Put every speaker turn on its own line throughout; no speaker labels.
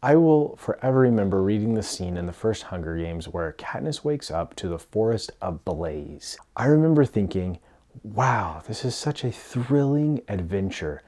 I will forever remember reading the scene in the first Hunger Games where Katniss wakes up to the forest ablaze. I remember thinking, wow, this is such a thrilling adventure.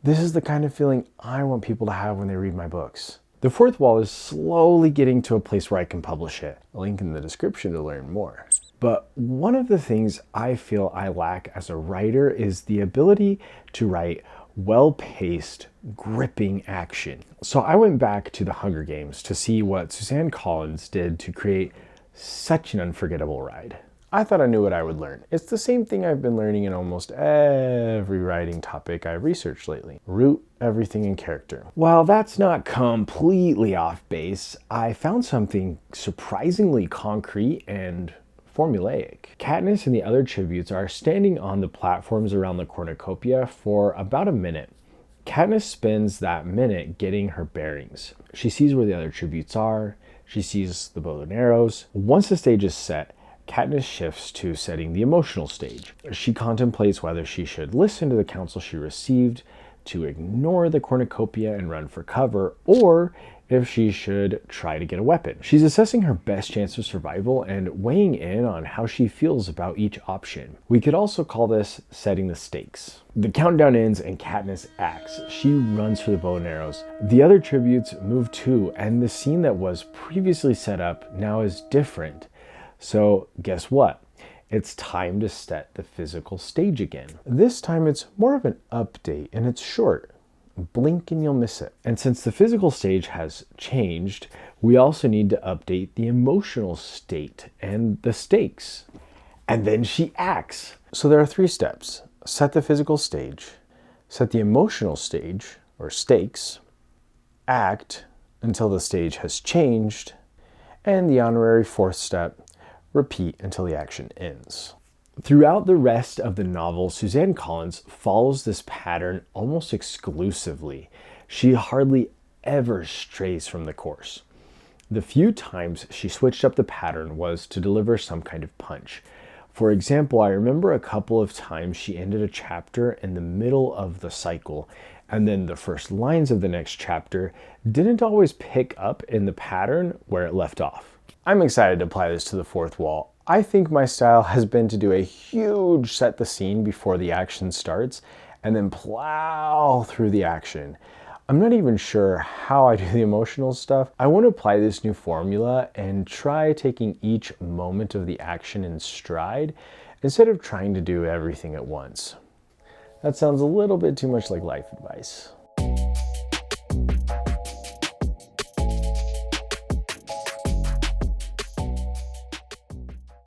This is the kind of feeling I want people to have when they read my books. The fourth wall is slowly getting to a place where I can publish it. A link in the description to learn more. But one of the things I feel I lack as a writer is the ability to write well-paced, gripping action. So I went back to the Hunger Games to see what Suzanne Collins did to create such an unforgettable ride. I thought I knew what I would learn. It's the same thing I've been learning in almost every writing topic I've researched lately. Root everything in character. While that's not completely off base, I found something surprisingly concrete and formulaic. Katniss and the other tributes are standing on the platforms around the cornucopia for about a minute. Katniss spends that minute getting her bearings. She sees where the other tributes are. She sees the bow and arrows. Once the stage is set, Katniss shifts to setting the emotional stage. She contemplates whether she should listen to the counsel she received, to ignore the cornucopia and run for cover, or if she should try to get a weapon. She's assessing her best chance of survival and weighing in on how she feels about each option. We could also call this setting the stakes. The countdown ends and Katniss acts. She runs for the bow and arrows. The other tributes move too, and the scene that was previously set up now is different. So guess what? It's time to set the physical stage again. This time it's more of an update and it's short. Blink and you'll miss it. And since the physical stage has changed, we also need to update the emotional state and the stakes. And then she acts. So there are 3 steps. Set the physical stage, set the emotional stage or stakes, act until the stage has changed, and the honorary 4th step, repeat until the action ends. Throughout the rest of the novel, Suzanne Collins follows this pattern almost exclusively. She hardly ever strays from the course. The few times she switched up the pattern was to deliver some kind of punch. For example, I remember a couple of times she ended a chapter in the middle of the cycle, and then the first lines of the next chapter didn't always pick up in the pattern where it left off. I'm excited to apply this to the fourth wall. I think my style has been to do a huge set the scene before the action starts and then plow through the action. I'm not even sure how I do the emotional stuff. I want to apply this new formula and try taking each moment of the action in stride instead of trying to do everything at once. That sounds a little bit too much like life advice.